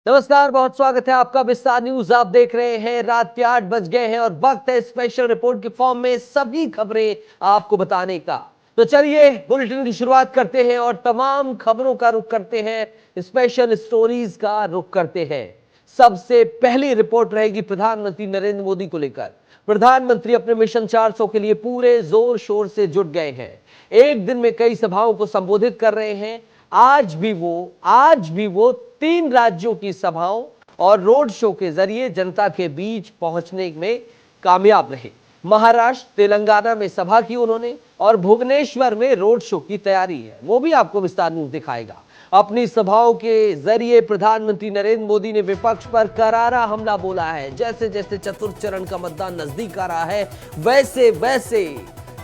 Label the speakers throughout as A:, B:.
A: नमस्कार, बहुत स्वागत है आपका विस्तार न्यूज। आप देख रहे हैं रात के 8 बज गए हैं और वक्त है स्पेशल रिपोर्ट के फॉर्म में सभी खबरें आपको बताने का। तो चलिए बुलेटिन की शुरुआत करते हैं और तमाम खबरों का रुख करते हैं, स्पेशल स्टोरीज का रुख करते हैं। सबसे पहली रिपोर्ट रहेगी प्रधानमंत्री नरेंद्र मोदी को लेकर। प्रधानमंत्री अपने मिशन 400 के लिए पूरे जोर शोर से जुट गए हैं। एक दिन में कई सभाओं को संबोधित कर रहे हैं। आज भी वो 3 राज्यों की सभाओं और रोड शो के जरिए जनता के बीच पहुंचने में कामयाब रहे। महाराष्ट्र, तेलंगाना में सभा की उन्होंने और भुवनेश्वर में रोड शो की तैयारी है, वो भी आपको विस्तार न्यूज दिखाएगा। अपनी सभाओं के जरिए प्रधानमंत्री नरेंद्र मोदी ने विपक्ष पर करारा हमला बोला है। जैसे जैसे चतुर्थ चरण का मतदान नजदीक आ रहा है, वैसे वैसे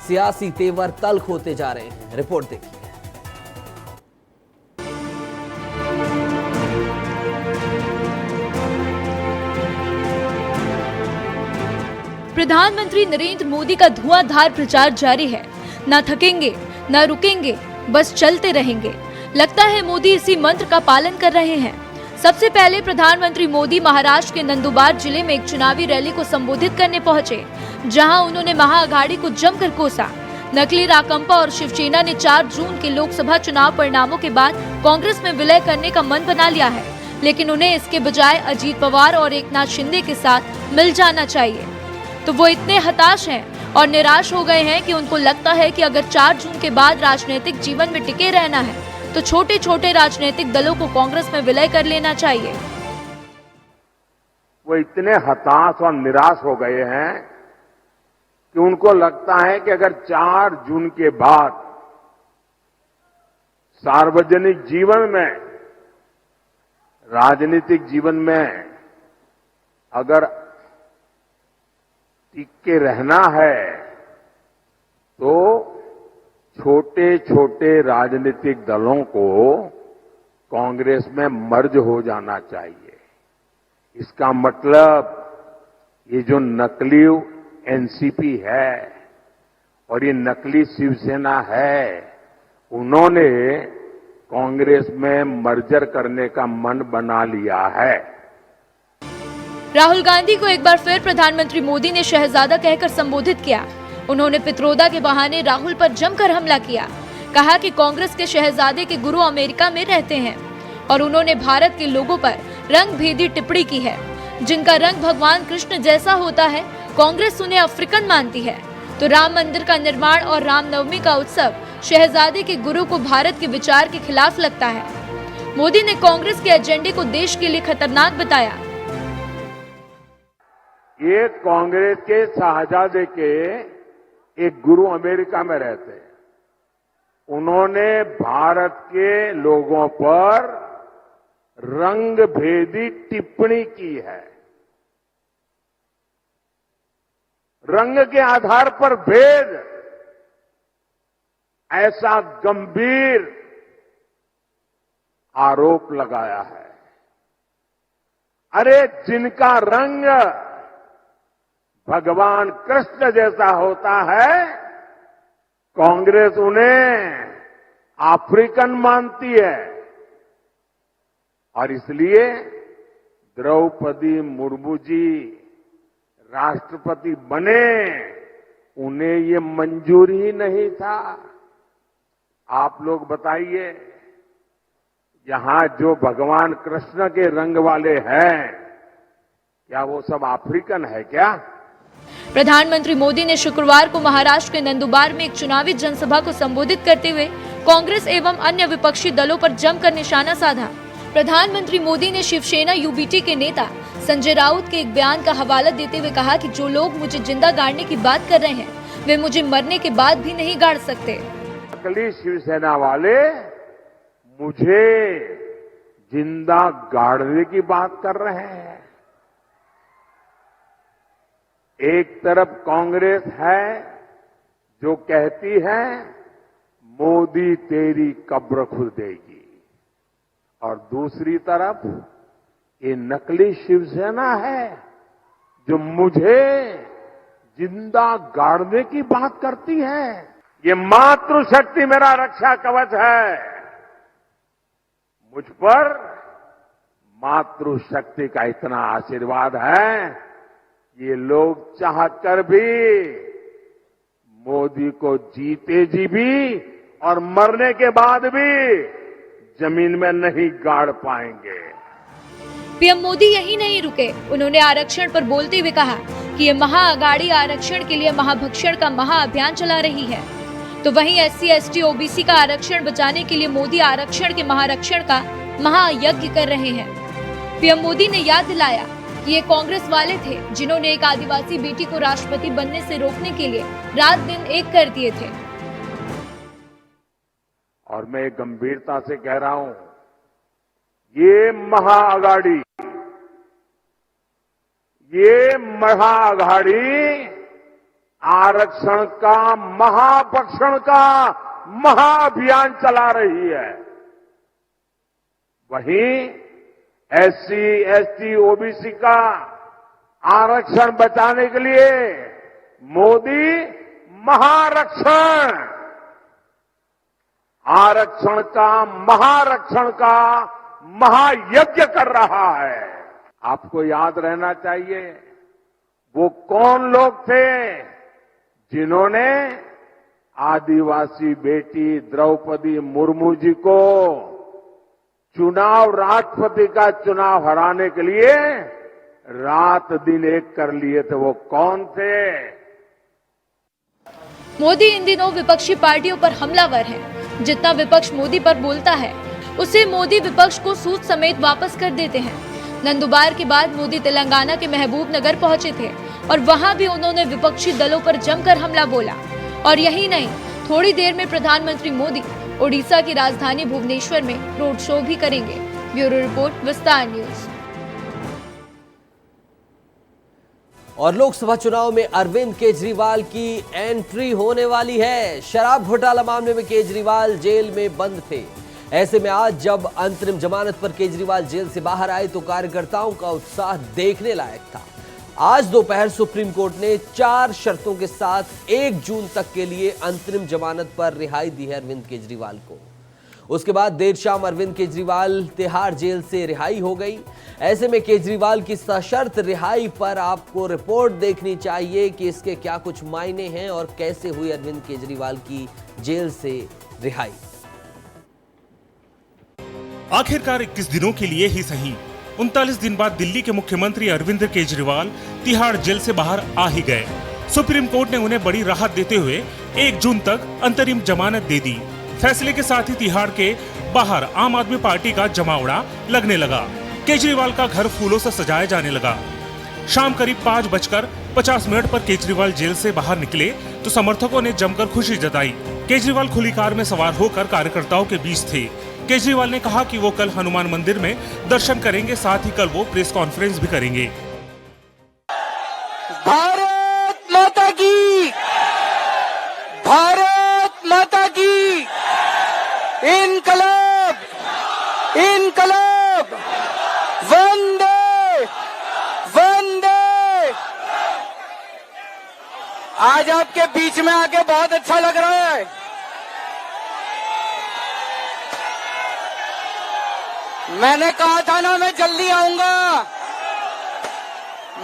A: सियासी तेवर तल्ख होते जा रहे हैं। रिपोर्ट देखिए।
B: प्रधानमंत्री नरेंद्र मोदी का धुआंधार प्रचार जारी है। न थकेंगे, न रुकेंगे, बस चलते रहेंगे। लगता है मोदी इसी मंत्र का पालन कर रहे हैं। सबसे पहले प्रधानमंत्री मोदी महाराष्ट्र के नंदुरबार जिले में एक चुनावी रैली को संबोधित करने पहुंचे, जहां उन्होंने महाअघाड़ी को जमकर कोसा। नकली राकंपा और शिवसेना ने 4 जून के लोकसभा चुनाव परिणामों के बाद कांग्रेस में विलय करने का मन बना लिया है, लेकिन उन्हें इसके बजाय अजीत पवार और एकनाथ शिंदे के साथ मिल जाना चाहिए। तो वो इतने हताश हैं और निराश हो गए हैं कि उनको लगता है कि अगर 4 जून के बाद राजनीतिक जीवन में टिके रहना है तो छोटे छोटे राजनीतिक दलों को कांग्रेस में विलय कर लेना चाहिए।
C: वो इतने हताश और निराश हो गए हैं कि उनको लगता है कि अगर 4 जून के बाद सार्वजनिक जीवन में, राजनीतिक जीवन में अगर टिक के रहना है तो छोटे छोटे राजनीतिक दलों को कांग्रेस में मर्ज हो जाना चाहिए। इसका मतलब ये जो नकली एनसीपी है और ये नकली शिवसेना है, उन्होंने कांग्रेस में मर्जर करने का मन बना लिया है।
B: राहुल गांधी को एक बार फिर प्रधानमंत्री मोदी ने शहजादा कहकर संबोधित किया। उन्होंने पित्रोदा के बहाने राहुल पर जमकर हमला किया। कहा कि कांग्रेस के शहजादे के गुरु अमेरिका में रहते हैं और उन्होंने भारत के लोगों पर रंग भेदी टिप्पणी की है। जिनका रंग भगवान कृष्ण जैसा होता है, कांग्रेस उन्हें अफ्रीकन मानती है। तो राम मंदिर का निर्माण और रामनवमी का उत्सव शहजादे के गुरु को भारत के विचार के खिलाफ लगता है। मोदी ने कांग्रेस के एजेंडे को देश के लिए खतरनाक बताया।
C: ये कांग्रेस के शहजादे के एक गुरु अमेरिका में रहते हैं। उन्होंने भारत के लोगों पर रंग भेदी टिप्पणी की है। रंग के आधार पर भेद, ऐसा गंभीर आरोप लगाया है। अरे जिनका रंग भगवान कृष्ण जैसा होता है, कांग्रेस उन्हें अफ्रीकन मानती है और इसलिए द्रौपदी मुर्मू जी राष्ट्रपति बने, उन्हें ये मंजूर ही नहीं था। आप लोग बताइए, यहां जो भगवान कृष्ण के रंग वाले हैं, क्या वो सब अफ्रीकन है क्या?
B: प्रधानमंत्री मोदी ने शुक्रवार को महाराष्ट्र के नंदुरबार में एक चुनावी जनसभा को संबोधित करते हुए कांग्रेस एवं अन्य विपक्षी दलों पर जमकर निशाना साधा। प्रधानमंत्री मोदी ने शिवसेना यूबीटी के नेता संजय राउत के एक बयान का हवाला देते हुए कहा कि जो लोग मुझे जिंदा गाड़ने की बात कर रहे हैं, वे मुझे मरने के बाद भी नहीं गाड़ सकते।
C: नकली शिवसेना वाले मुझे जिंदा गाड़ने की बात कर रहे हैं। एक तरफ कांग्रेस है जो कहती है मोदी तेरी कब्र खुद देगी, और दूसरी तरफ ये नकली शिवसेना है जो मुझे जिंदा गाड़ने की बात करती है। ये मातृशक्ति मेरा रक्षा कवच है। मुझ पर मातृशक्ति का इतना आशीर्वाद है, ये लोग चाहकर भी मोदी को जीते जी भी और मरने के बाद भी जमीन में नहीं गाड़ पाएंगे।
B: पीएम मोदी यही नहीं रुके, उन्होंने आरक्षण पर बोलते हुए कहा कि ये महाअघाड़ी आरक्षण के लिए महाभक्षण का महाअभियान चला रही है, तो वहीं SC, ST, OBC का आरक्षण बचाने के लिए मोदी आरक्षण के महारक्षण का महायज्ञ कर रहे हैं। पीएम मोदी ने याद दिलाया कि ये कांग्रेस वाले थे जिन्होंने एक आदिवासी बेटी को राष्ट्रपति बनने से रोकने के लिए रात दिन एक कर दिए थे।
C: और मैं गंभीरता से कह रहा हूं, ये महाअघाड़ी आरक्षण का महाभक्षण का महाअभियान चला रही है। वहीं SC, ST, OBC का आरक्षण बचाने के लिए मोदी आरक्षण का महायज्ञ कर रहा है। आपको याद रहना चाहिए वो कौन लोग थे जिन्होंने आदिवासी बेटी द्रौपदी मुर्मू जी को राष्ट्रपति का चुनाव हराने के लिए रात दिन एक कर लिए थे, वो कौन थे?
B: मोदी इन दिनों विपक्षी पार्टियों पर हमलावर है। जितना विपक्ष मोदी पर बोलता है उसे मोदी विपक्ष को सूद समेत वापस कर देते हैं। नंदुबार के बाद मोदी तेलंगाना के महबूब नगर पहुंचे थे और वहां भी उन्होंने विपक्षी दलों पर जमकर हमला बोला। और यही नहीं, थोड़ी देर में प्रधानमंत्री मोदी ओडिशा की राजधानी भुवनेश्वर में रोड शो भी करेंगे। ब्यूरो रिपोर्ट, विस्तार न्यूज।
A: और लोकसभा चुनाव में अरविंद केजरीवाल की एंट्री होने वाली है। शराब घोटाला मामले में केजरीवाल जेल में बंद थे। ऐसे में आज जब अंतरिम जमानत पर केजरीवाल जेल से बाहर आए तो कार्यकर्ताओं का उत्साह देखने लायक था। आज दोपहर सुप्रीम कोर्ट ने 4 शर्तों के साथ 1 जून तक के लिए अंतरिम जमानत पर रिहाई दी है अरविंद केजरीवाल को। उसके बाद देर शाम अरविंद केजरीवाल तिहाड़ जेल से रिहाई हो गई। ऐसे में केजरीवाल की सशर्त रिहाई पर आपको रिपोर्ट देखनी चाहिए कि इसके क्या कुछ मायने हैं और कैसे हुई अरविंद केजरीवाल की जेल से रिहाई।
D: आखिरकार 21 दिनों के लिए ही सही 39 दिन बाद दिल्ली के मुख्यमंत्री अरविंद केजरीवाल तिहाड़ जेल से बाहर आ ही गए। सुप्रीम कोर्ट ने उन्हें बड़ी राहत देते हुए 1 जून तक अंतरिम जमानत दे दी। फैसले के साथ ही तिहाड़ के बाहर आम आदमी पार्टी का जमावड़ा लगने लगा। केजरीवाल का घर फूलों से सजाया जाने लगा। शाम करीब 5:50 पर केजरीवाल जेल से बाहर निकले तो समर्थकों ने जमकर खुशी जताई। केजरीवाल खुली कार में सवार होकर कार्यकर्ताओं के बीच थे। केजरीवाल ने कहा कि वो कल हनुमान मंदिर में दर्शन करेंगे, साथ ही कल वो प्रेस कॉन्फ्रेंस भी करेंगे।
E: भारत माता की, भारत माता की, इनकलाब, इनकलाब, वंदे, वंदे। आज आपके बीच में आके बहुत अच्छा लग रहा है। मैंने कहा था ना मैं जल्दी आऊंगा,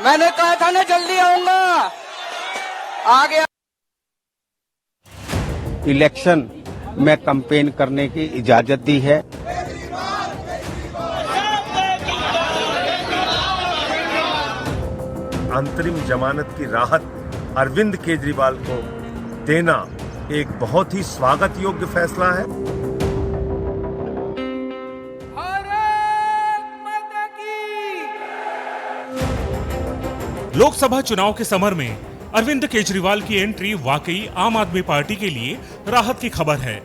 E: मैंने कहा था ना जल्दी आऊंगा, आ गया।
F: इलेक्शन में कैंपेन करने की इजाजत दी है।
G: अंतरिम जमानत की राहत अरविंद केजरीवाल को देना एक बहुत ही स्वागत योग्य फैसला है।
D: लोकसभा चुनाव के समर में अरविंद केजरीवाल की एंट्री वाकई आम आदमी पार्टी के लिए राहत की खबर है।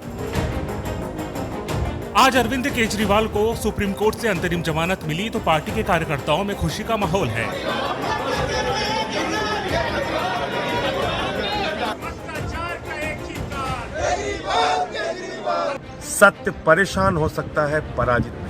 D: आज अरविंद केजरीवाल को सुप्रीम कोर्ट से अंतरिम जमानत मिली तो पार्टी के कार्यकर्ताओं में खुशी का माहौल है।
G: सत्य परेशान हो सकता है, पराजित नहीं।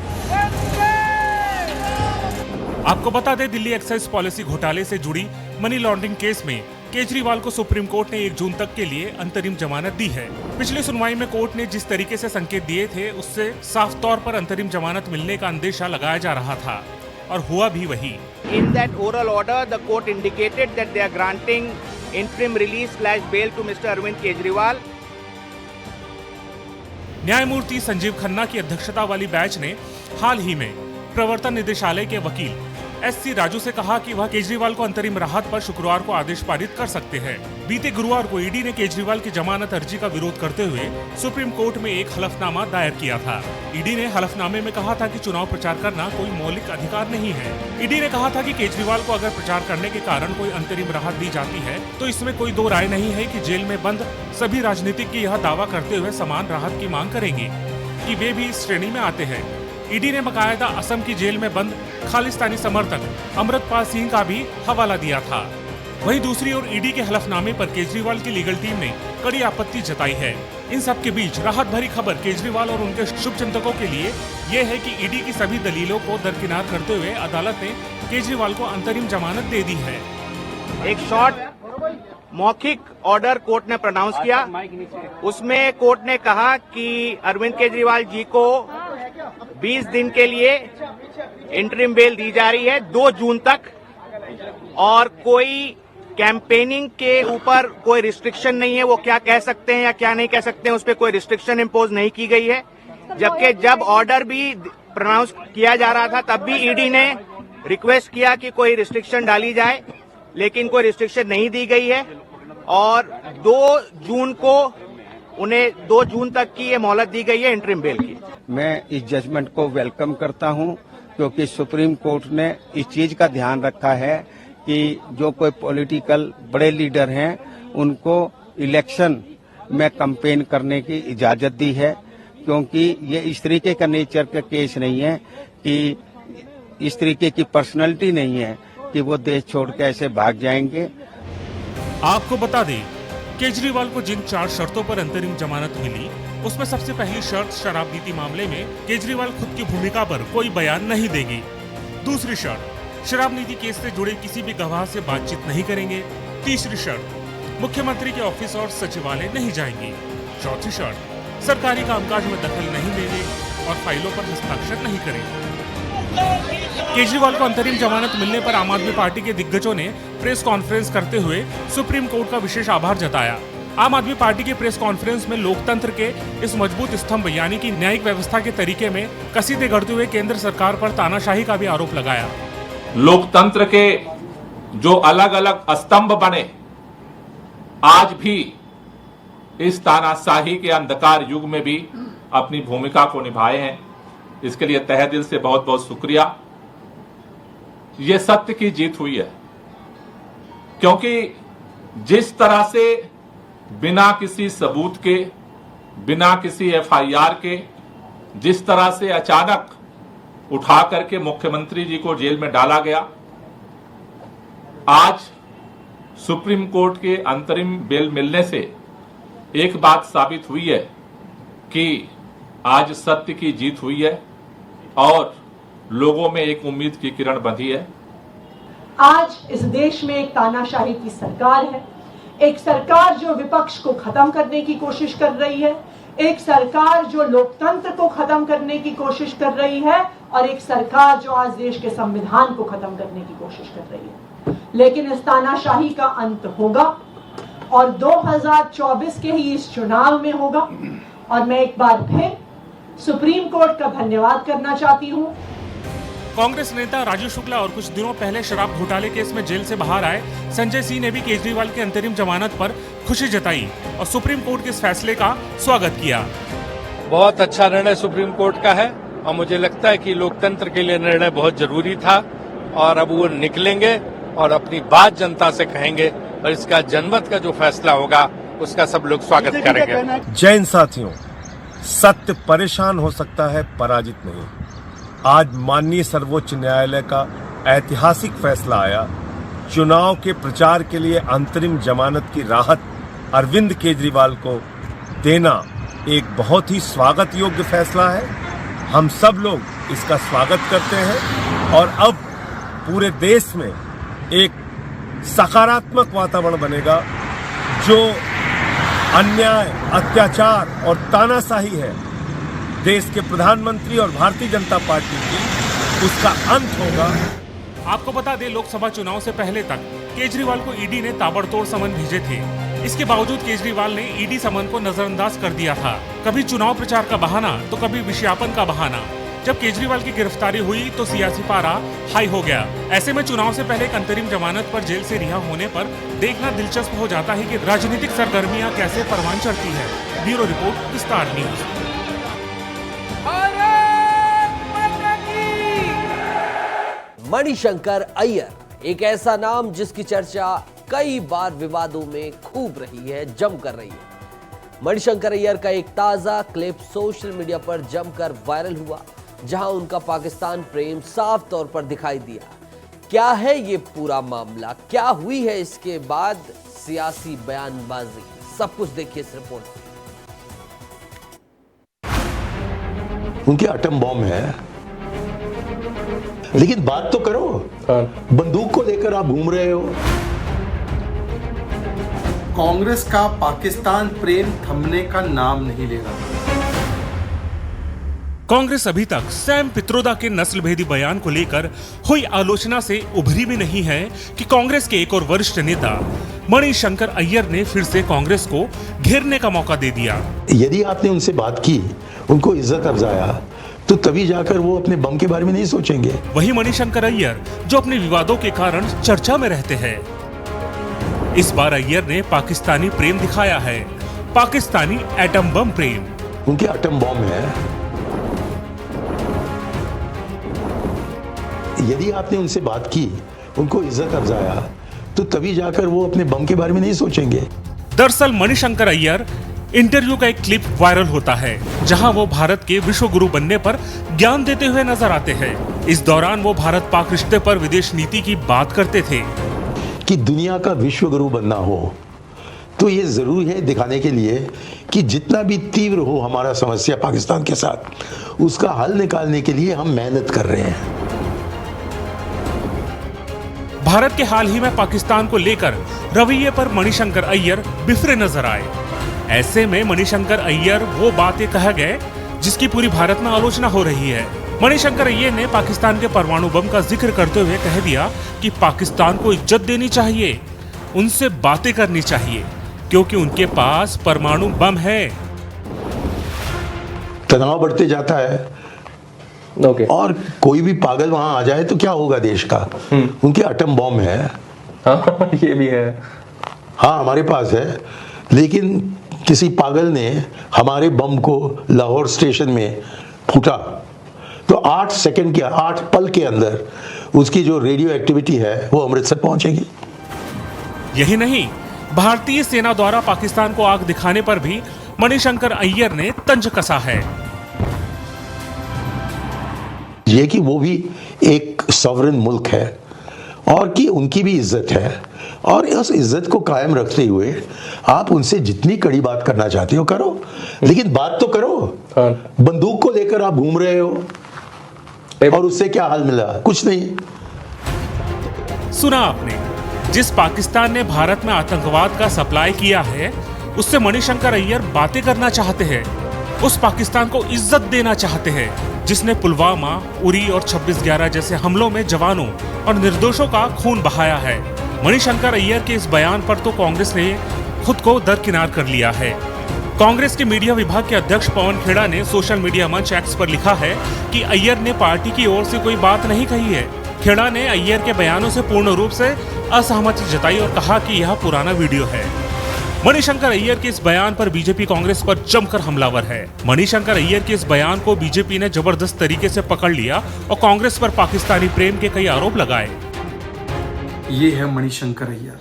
D: आपको बता दें, दिल्ली एक्साइज पॉलिसी घोटाले से जुड़ी मनी लॉन्ड्रिंग केस में केजरीवाल को सुप्रीम कोर्ट ने 1 जून तक के लिए अंतरिम जमानत दी है। पिछली सुनवाई में कोर्ट ने जिस तरीके से संकेत दिए थे, उससे साफ तौर पर अंतरिम जमानत मिलने का अंदेशा लगाया जा रहा था और हुआ भी वही।
H: In that oral order, the court indicated that they are granting interim release/bail to Mr. Arvind Kejriwal.
D: न्यायमूर्ति संजीव खन्ना की अध्यक्षता वाली बेंच ने हाल ही में प्रवर्तन निदेशालय के वकील SC राजू से कहा कि वह केजरीवाल को अंतरिम राहत पर शुक्रवार को आदेश पारित कर सकते हैं। बीते गुरुवार को ईडी ने केजरीवाल की जमानत अर्जी का विरोध करते हुए सुप्रीम कोर्ट में एक हलफनामा दायर किया था। ईडी ने हलफनामे में कहा था कि चुनाव प्रचार करना कोई मौलिक अधिकार नहीं है। ईडी ने कहा था कि केजरीवाल को अगर प्रचार करने के कारण कोई अंतरिम राहत दी जाती है तो इसमें कोई दो राय नहीं है कि जेल में बंद सभी राजनीतिज्ञ यह दावा करते हुए समान राहत की मांग करेंगे कि वे भी इस श्रेणी में आते हैं। ईडी ने बकायदा असम की जेल में बंद खालिस्तानी समर्थक अमृतपाल सिंह का भी हवाला दिया था। वहीं दूसरी ओर ईडी के हलफनामे पर केजरीवाल की लीगल टीम ने कड़ी आपत्ति जताई है। इन सब के बीच राहत भरी खबर केजरीवाल और उनके शुभचिंतकों के लिए ये है कि ईडी की सभी दलीलों को दरकिनार करते हुए अदालत ने केजरीवाल को अंतरिम जमानत दे दी है।
H: एक शॉर्ट मौखिक ऑर्डर कोर्ट ने प्रोनाउंस किया। उसमें कोर्ट ने कहा कि अरविंद केजरीवाल जी को 20 दिन के लिए इंटरिम बेल दी जा रही है 2 जून तक, और कोई कैंपेनिंग के ऊपर कोई रिस्ट्रिक्शन नहीं है। वो क्या कह सकते हैं या क्या नहीं कह सकते हैं, उस पर कोई रिस्ट्रिक्शन इम्पोज नहीं की गई है। जबकि जब ऑर्डर भी प्रोनाउंस किया जा रहा था तब भी ईडी ने रिक्वेस्ट किया कि कोई रिस्ट्रिक्शन डाली जाए, लेकिन कोई रिस्ट्रिक्शन नहीं दी गई है और 2 जून को उन्हें 2 जून तक की ये मोहलत दी गई है इंटरिम बेल की।
F: मैं इस जजमेंट को वेलकम करता हूं, क्योंकि सुप्रीम कोर्ट ने इस चीज का ध्यान रखा है कि जो कोई पॉलिटिकल बड़े लीडर हैं उनको इलेक्शन में कैंपेन करने की इजाजत दी है, क्योंकि ये इस तरीके का नेचर का केस नहीं है कि इस तरीके की पर्सनैलिटी नहीं है कि वो देश छोड़ के ऐसे भाग जाएंगे।
D: आपको बता दें, केजरीवाल को जिन 4 शर्तों पर अंतरिम जमानत मिली, उसमें सबसे पहली शर्त शराब नीति मामले में केजरीवाल खुद की भूमिका पर कोई बयान नहीं देंगे। दूसरी शर्त, शराब नीति केस से जुड़े किसी भी गवाह से बातचीत नहीं करेंगे। तीसरी शर्त, मुख्यमंत्री के ऑफिस और सचिवालय नहीं जाएंगे। चौथी शर्त, सरकारी कामकाज में दखल नहीं देंगे और फाइलों पर हस्ताक्षर नहीं करेंगे। केजरीवाल को अंतरिम जमानत मिलने पर आम आदमी पार्टी के दिग्गजों ने प्रेस कॉन्फ्रेंस करते हुए सुप्रीम कोर्ट का विशेष आभार जताया। आम आदमी पार्टी के प्रेस कॉन्फ्रेंस में लोकतंत्र के इस मजबूत स्तंभ यानी कि न्यायिक व्यवस्था के तरीके में कसीदे गढ़ते हुए केंद्र सरकार पर तानाशाही का भी आरोप लगाया।
I: लोकतंत्र के जो अलग अलग स्तंभ बने, आज भी इस तानाशाही के अंधकार युग में भी अपनी भूमिका को निभाए हैं। इसके लिए तहे दिल से बहुत बहुत शुक्रिया। ये सत्य की जीत हुई है, क्योंकि जिस तरह से बिना किसी सबूत के, बिना किसी FIR के, जिस तरह से अचानक उठा करके मुख्यमंत्री जी को जेल में डाला गया, आज सुप्रीम कोर्ट के अंतरिम बेल मिलने से एक बात साबित हुई है कि आज सत्य की जीत हुई है और लोगों में एक उम्मीद की किरण बंधी है।
J: आज इस देश में एक तानाशाही की सरकार है, एक सरकार जो विपक्ष को खत्म करने की कोशिश कर रही है, एक सरकार जो लोकतंत्र को खत्म करने की कोशिश कर रही है और एक सरकार जो आज देश के संविधान को खत्म करने की कोशिश कर रही है। लेकिन इस तानाशाही का अंत होगा और 2024 के ही इस चुनाव में होगा। और मैं एक बार फिर सुप्रीम कोर्ट का धन्यवाद करना चाहती हूं।
D: कांग्रेस नेता राजू शुक्ला और कुछ दिनों पहले शराब घोटाले केस में जेल से बाहर आए संजय सिंह ने भी केजरीवाल की अंतरिम जमानत पर खुशी जताई और सुप्रीम कोर्ट के इस फैसले का स्वागत किया।
K: बहुत अच्छा निर्णय सुप्रीम कोर्ट का है और मुझे लगता है कि लोकतंत्र के लिए निर्णय बहुत जरूरी था और अब वो निकलेंगे और अपनी बात जनता से कहेंगे और इसका जनमत का जो फैसला होगा उसका सब लोग स्वागत करेंगे।
G: जैन साथियों, सत्य परेशान हो सकता है, पराजित नहीं। आज माननीय सर्वोच्च न्यायालय का ऐतिहासिक फैसला आया। चुनाव के प्रचार के लिए अंतरिम जमानत की राहत अरविंद केजरीवाल को देना एक बहुत ही स्वागत योग्य फैसला है। हम सब लोग इसका स्वागत करते हैं और अब पूरे देश में एक सकारात्मक वातावरण बनेगा। जो अन्याय, अत्याचार और तानाशाही है देश के प्रधानमंत्री और भारतीय जनता पार्टी की, उसका अंत होगा।
D: आपको बता दें, लोकसभा चुनाव से पहले तक केजरीवाल को ईडी ने ताबड़तोड़ समन भेजे थे। इसके बावजूद केजरीवाल ने ईडी समन को नजरअंदाज कर दिया था। कभी चुनाव प्रचार का बहाना तो कभी विज्ञापन का बहाना। जब केजरीवाल की गिरफ्तारी हुई तो सियासी पारा हाई हो गया। ऐसे में चुनाव से पहले एक अंतरिम जमानत पर जेल से रिहा होने पर देखना दिलचस्प हो जाता है कि राजनीतिक सरगर्मियां कैसे परवान चढ़ती है। ब्यूरो रिपोर्ट, विस्तार न्यूज।
A: मणिशंकर अय्यर, एक ऐसा नाम जिसकी चर्चा कई बार विवादों में खूब रही है, जमकर रही है। मणिशंकर अय्यर का एक ताजा क्लिप सोशल मीडिया पर जमकर वायरल हुआ, जहां उनका पाकिस्तान प्रेम साफ तौर पर दिखाई दिया। क्या है ये पूरा मामला, क्या हुई है इसके बाद सियासी बयानबाजी, सब कुछ देखिए इस रिपोर्ट में।
L: उनके एटम बॉम्ब है, लेकिन बात तो करो। बंदूक को लेकर आप घूम रहे हो।
M: कांग्रेस का पाकिस्तान प्रेम थमने का नाम नहीं ले रहा।
D: कांग्रेस अभी तक सैम पित्रोदा के नस्लभेदी बयान को लेकर हुई आलोचना से उभरी भी नहीं है कि कांग्रेस के एक और वरिष्ठ नेता मणिशंकर अय्यर ने फिर से कांग्रेस को घेरने का मौका दे दिया।
L: यदि आपने उनसे बात की, उनको इज्जत अफजाया, तो तभी जाकर वो अपने बम के बारे में नहीं सोचेंगे।
D: वही मणिशंकर अय्यर जो अपने विवादों के कारण चर्चा में रहते हैं, इस बार अय्यर ने पाकिस्तानी प्रेम दिखाया है, पाकिस्तानी एटम बम प्रेम।
L: उनके एटम बॉम्ब है। यदि आपने उनसे बात की, उनको इज्जत अफजाया, तो तभी जाकर वो अपने बम के बारे में नहीं सोचेंगे।
D: दरअसल मणिशंकर अय्यर इंटरव्यू का एक क्लिप वायरल होता है, जहां वो भारत के विश्व गुरु बनने पर ज्ञान देते हुए नजर आते हैं। इस दौरान वो भारत पाक रिश्ते पर विदेश नीति की बात करते थे
L: कि दुनिया का विश्व गुरु बनना हो तो ये जरूरी है दिखाने के लिए कि जितना भी तीव्र हो हमारा समस्या पाकिस्तान के साथ, उसका हल निकालने के लिए हम मेहनत कर रहे हैं।
D: भारत के हाल ही में पाकिस्तान को लेकर रवैये पर मणिशंकर अय्यर बिफरे नजर आए। ऐसे में मणिशंकर अय्यर वो बातें कह गए जिसकी पूरी भारत में आलोचना हो रही है। मणिशंकर अय्यर ने पाकिस्तान के परमाणु बम का जिक्र करते हुए कह दिया कि पाकिस्तान को इज्जत देनी चाहिए, उनसे बातें करनी चाहिए, क्योंकि उनके पास परमाणु बम है।
L: तनाव बढ़ते जाता है और कोई भी पागल वहां आ जाए तो क्या होगा देश का। उनके एटम बॉम्ब है।
N: ये भी है।
L: हाँ, हमारे पास है, लेकिन किसी पागल ने हमारे बम को लाहौर स्टेशन में फूटा तो 8 सेकंड के 8 पल के अंदर उसकी जो रेडियो एक्टिविटी है वो अमृतसर पहुंचेगी।
D: यही नहीं, भारतीय सेना द्वारा पाकिस्तान को आग दिखाने पर भी मणिशंकर अय्यर ने तंज कसा है।
L: ये कि वो भी एक सॉवरेन मुल्क है और कि उनकी भी इज्जत है, और उस इज्जत को कायम रखते हुए आप उनसे जितनी कड़ी बात करना चाहते हो करो, लेकिन बात तो करो। बंदूक को लेकर आप घूम रहे हो और उससे क्या हाल मिला? कुछ नहीं।
D: सुना आपने, जिस पाकिस्तान ने भारत में आतंकवाद का सप्लाई किया है, उससे मणिशंकर अय्यर बातें करना चाहते हैं। उस पाकिस्तान को इज्जत देना चाहते हैं जिसने पुलवामा, उरी और 26/11 जैसे हमलों में जवानों और निर्दोषों का खून बहाया है। मणिशंकर अय्यर के इस बयान पर तो कांग्रेस ने खुद को दरकिनार कर लिया है। कांग्रेस के मीडिया विभाग के अध्यक्ष पवन खेड़ा ने सोशल मीडिया मंच एक्स पर लिखा है कि अय्यर ने पार्टी की ओर से कोई बात नहीं कही है। खेड़ा ने अय्यर के बयानों से पूर्ण रूप से असहमति जताई और कहा कि यह पुराना वीडियो है। मणिशंकर अय्यर के इस बयान पर बीजेपी कांग्रेस पर जमकर हमलावर है। मणिशंकर अय्यर के इस बयान को बीजेपी ने जबरदस्त तरीके से पकड़ लिया और कांग्रेस पर पाकिस्तानी प्रेम के कई आरोप लगाए।
M: ये है मणिशंकर अय्यर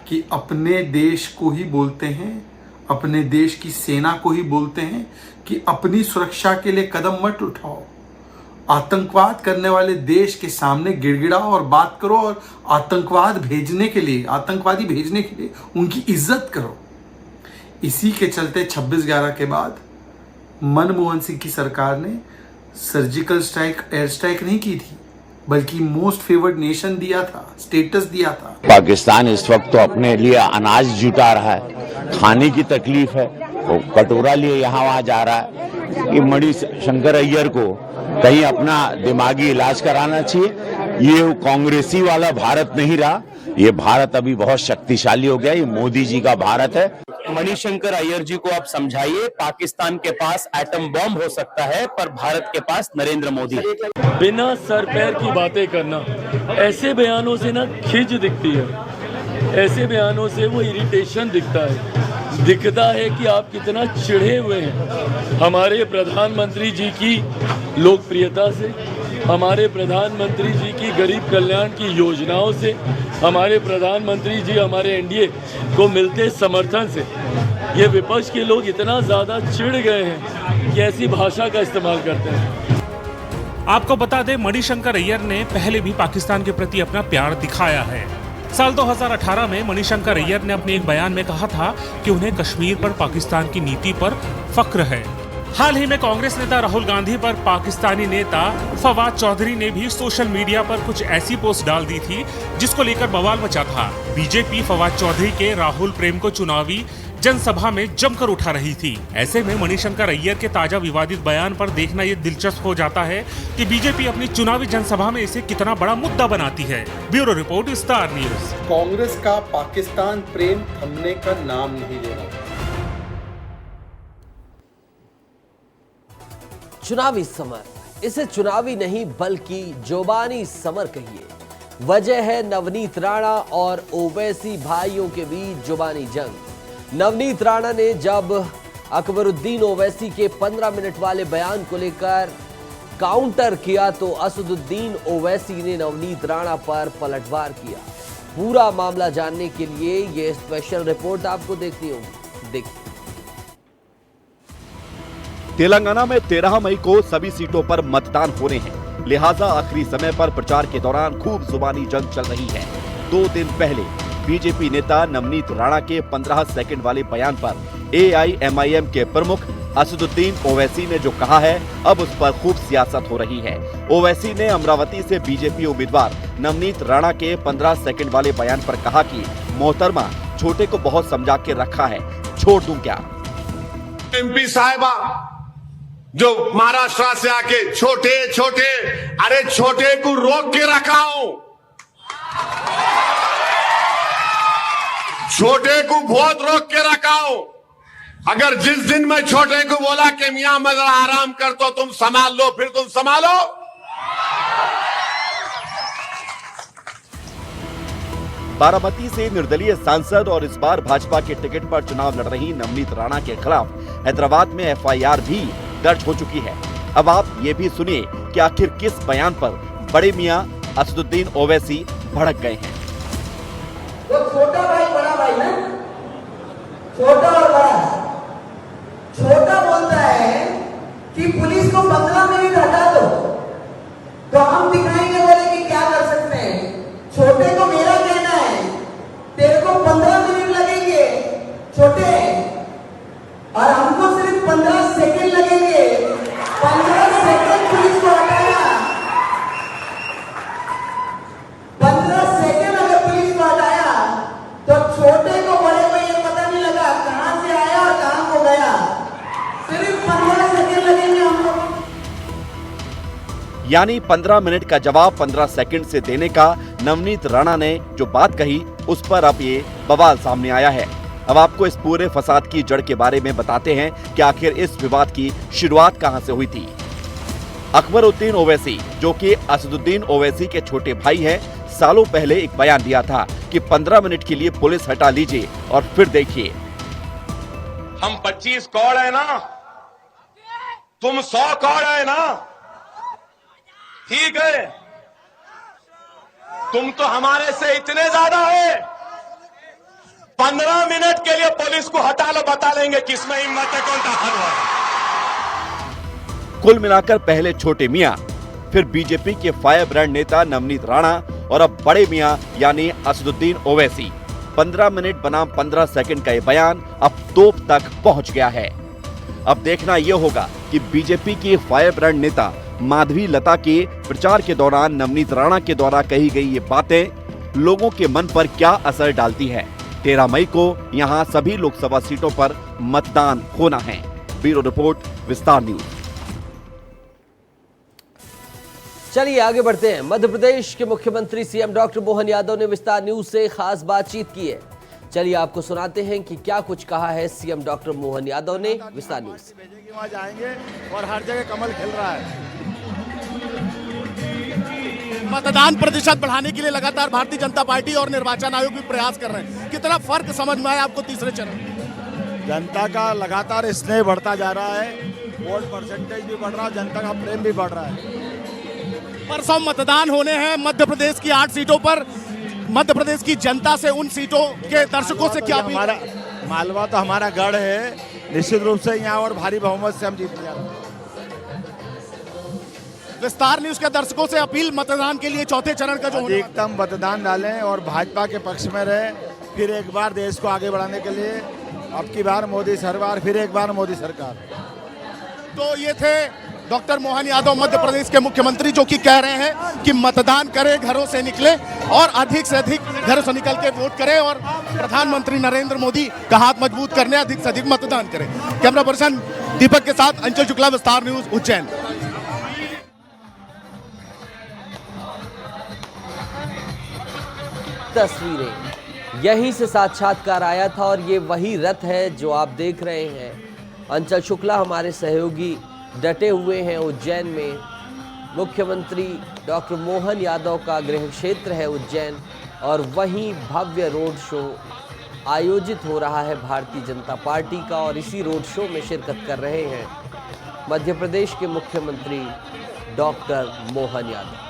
M: कि अपने देश को ही बोलते हैं, अपने देश की सेना को ही बोलते हैं कि अपनी सुरक्षा के लिए कदम मत उठाओ, आतंकवाद करने वाले देश के सामने गिड़गिड़ाओ और बात करो, और आतंकवादी भेजने के लिए उनकी इज्जत करो। इसी के चलते 26/11 के बाद मनमोहन सिंह की सरकार ने सर्जिकल स्ट्राइक, एयर स्ट्राइक नहीं की थी, बल्कि मोस्ट फेवर्ड नेशन दिया था, स्टेटस दिया था।
O: पाकिस्तान इस वक्त तो अपने लिए अनाज जुटा रहा है, खाने की तकलीफ है, वो कटोरा लिए यहाँ वहाँ जा रहा है कि मणिशंकर अय्यर को कहीं अपना दिमागी इलाज कराना चाहिए। ये कांग्रेसी वाला भारत नहीं रहा, ये भारत अभी बहुत शक्तिशाली हो गया, ये मोदी जी का भारत है।
P: मणिशंकर अय्यर जी को आप समझाइए, पाकिस्तान के पास एटम बॉम्ब हो सकता है पर भारत के पास नरेंद्र मोदी।
Q: बिना सर पैर की बातें करना, ऐसे बयानों से ना खिंच दिखती है, ऐसे बयानों से वो इरिटेशन दिखता है कि आप कितना चिढ़े हुए हैं हमारे प्रधानमंत्री जी की लोकप्रियता से, हमारे प्रधानमंत्री जी की गरीब कल्याण की योजनाओं से, हमारे प्रधानमंत्री जी हमारे एनडीए को मिलते समर्थन से। ये विपक्ष के लोग इतना ज़्यादा चिढ़ गए हैं कि ऐसी भाषा का इस्तेमाल करते हैं।
D: आपको बता दें, मणिशंकर अय्यर ने पहले भी पाकिस्तान के प्रति अपना प्यार दिखाया है। साल 2018 में मणिशंकर अय्यर ने अपने एक बयान में कहा था कि उन्हें कश्मीर पर पाकिस्तान की नीति पर फख्र है। हाल ही में कांग्रेस नेता राहुल गांधी पर पाकिस्तानी नेता फवाद चौधरी ने भी सोशल मीडिया पर कुछ ऐसी पोस्ट डाल दी थी जिसको लेकर बवाल मचा था। बीजेपी फवाद चौधरी के राहुल प्रेम को चुनावी जनसभा में जमकर उठा रही थी। ऐसे में मणिशंकर अय्यर के ताजा विवादित बयान पर देखना ये दिलचस्प हो जाता है कि बीजेपी अपनी चुनावी जनसभा में इसे कितना बड़ा मुद्दा बनाती है। Bureau report, star news.
M: Congress का पाकिस्तान प्रेम थमने का नाम नहीं ले रहा।
A: चुनावी समर, इसे चुनावी नहीं बल्कि जुबानी समर कहिए। वजह है नवनीत राणा और ओवैसी भाइयों के बीच जुबानी जंग। नवनीत राणा ने जब अकबरुद्दीन ओवैसी के 15 मिनट वाले बयान को लेकर काउंटर किया तो असदुद्दीन ओवैसी ने नवनीत राणा पर पलटवार किया। पूरा मामला जानने के लिए ये स्पेशल रिपोर्ट आपको देखनी होगी। देखिए।
R: तेलंगाना में 13 मई को सभी सीटों पर मतदान होने हैं, लिहाजा आखिरी समय पर प्रचार के दौरान खूब जुबानी जंग चल रही है। 2 दिन पहले बीजेपी नेता नवनीत राणा के 15 सेकंड वाले बयान पर एआईएमआईएम के प्रमुख असदुद्दीन ओवैसी ने जो कहा है, अब उस पर खूब सियासत हो रही है। ओवैसी ने अमरावती से बीजेपी उम्मीदवार नवनीत राणा के 15 सेकंड वाले बयान पर कहा कि मोहतरमा, छोटे को बहुत समझा के रखा है, छोड़ दूं क्या?
C: एमपी साहिबा जो महाराष्ट्र से आके छोटे छोटे, अरे छोटे को रोक के रखा हूं, छोटे को बहुत रोक के रखा हूं। अगर जिस दिन मैं छोटे को बोला कि मियां मैं जरा आराम कर तो तुम संभाल लो, फिर तुम संभालो।
R: बारामती से निर्दलीय सांसद और इस बार भाजपा के टिकट पर चुनाव लड़ रही नवनीत राणा के खिलाफ हैदराबाद में एफआईआर भी दर्ज हो चुकी है। अब आप ये भी सुनिए कि आखिर किस बयान पर बड़े मियां असदुद्दीन ओवैसी भड़क गए हैं।
S: वो छोटा भाई बड़ा भाई ना, छोटा और बड़ा। छोटा बोलता है कि पुलिस को 15 मिनट हटा दो, तो हम दिखाएंगे बोले कि क्या कर सकते हैं। छोटे को मेरा कहना है तेरे को 15 मिनट लगेंगे छोटे, और हमको सिर्फ 15 सेकंड लगेंगे। 15 सेकंड पुलिस को हटाया, 15 सेकंड अगर पुलिस को हटाया तो छोटे को बड़े को ये पता नहीं लगा कहां से आया और कहां को गया। सिर्फ 15 सेकंड लगेंगे हमको।
R: यानी 15 मिनट का जवाब 15 सेकंड से देने का नवनीत राणा ने जो बात कही, उस पर अब ये बवाल सामने आया है। अब आपको इस पूरे फसाद की जड़ के बारे में बताते हैं कि आखिर इस विवाद की शुरुआत कहां से हुई थी। अकबरुद्दीन ओवैसी, जो कि असदुद्दीन ओवैसी के छोटे भाई हैं, सालों पहले एक बयान दिया था कि 15 मिनट के लिए पुलिस हटा लीजिए और फिर देखिए।
C: हम 25 कौड़ है ना, तुम 100 कौड़ है ना, ठीक है। तुम तो हमारे से इतने ज्यादा है। 15 मिनट के लिए पुलिस को हटा लो, बता देंगे किसमें हिम्मत है, कौन ताकत है।
R: कुल मिलाकर पहले छोटे मियां, फिर बीजेपी के फायर ब्रांड नेता नवनीत राणा और अब बड़े मियां यानी असदुद्दीन ओवैसी। 15 मिनट बनाम 15 सेकंड का ये बयान अब तोप तक पहुंच गया है। अब देखना यह होगा कि बीजेपी के फायर ब्रांड नेता माधवी लता के प्रचार के दौरान नवनीत राणा के द्वारा कही गई ये बातें लोगों के मन पर क्या असर डालती है। 13 मई को यहां सभी लोकसभा सीटों पर मतदान होना है। ब्यूरो रिपोर्ट, विस्तार न्यूज।
A: चलिए आगे बढ़ते हैं। मध्य प्रदेश के मुख्यमंत्री सीएम डॉक्टर मोहन यादव ने विस्तार न्यूज से खास बातचीत की है। चलिए आपको सुनाते हैं कि क्या कुछ कहा है सीएम डॉक्टर मोहन यादव ने विस्तार न्यूज से।
T: वहां जाएंगे और हर जगह कमल खिल रहा है। मतदान प्रतिशत बढ़ाने के लिए लगातार भारतीय जनता पार्टी और निर्वाचन आयोग भी प्रयास कर रहे हैं। कितना फर्क समझ में आया आपको तीसरे चरण? जनता का लगातार स्नेह बढ़ता जा रहा है, वोट परसेंटेज भी बढ़ रहा है, जनता का प्रेम भी बढ़ रहा है। परसों मतदान होने हैं मध्य प्रदेश की 8 सीटों पर। मध्य प्रदेश की जनता से, उन सीटों के दर्शकों से क्या अपील? मालवा तो हमारा गढ़ है, निश्चित रूप से यहाँ और भारी बहुमत से हम जीत जाएंगे। विस्तार न्यूज के दर्शकों से अपील, मतदान के लिए चौथे चरण का जो अधिकतम मतदान डालें और भाजपा के पक्ष में रहे। फिर एक बार देश को आगे बढ़ाने के लिए अब की बार मोदी सरकार, फिर एक बार मोदी सरकार। तो ये थे डॉक्टर मोहन यादव मध्य प्रदेश के मुख्यमंत्री, जो कि कह रहे हैं कि मतदान करें, घरों से निकले और अधिक से अधिक घरों से निकल के वोट करें और प्रधानमंत्री नरेंद्र मोदी का हाथ मजबूत करने अधिक से अधिक मतदान करें। कैमरा पर्सन दीपक के साथ अंचल शुक्ला, विस्तार न्यूज, उज्जैन।
A: तस्वीरें यहीं से साक्षात्कार आया था और ये वही रथ है जो आप देख रहे हैं। अंचल शुक्ला हमारे सहयोगी डटे हुए हैं उज्जैन में। मुख्यमंत्री डॉक्टर मोहन यादव का गृह क्षेत्र है उज्जैन और वहीं भव्य रोड शो आयोजित हो रहा है भारतीय जनता पार्टी का और इसी रोड शो में शिरकत कर रहे हैं मध्य प्रदेश के मुख्यमंत्री डॉक्टर मोहन यादव।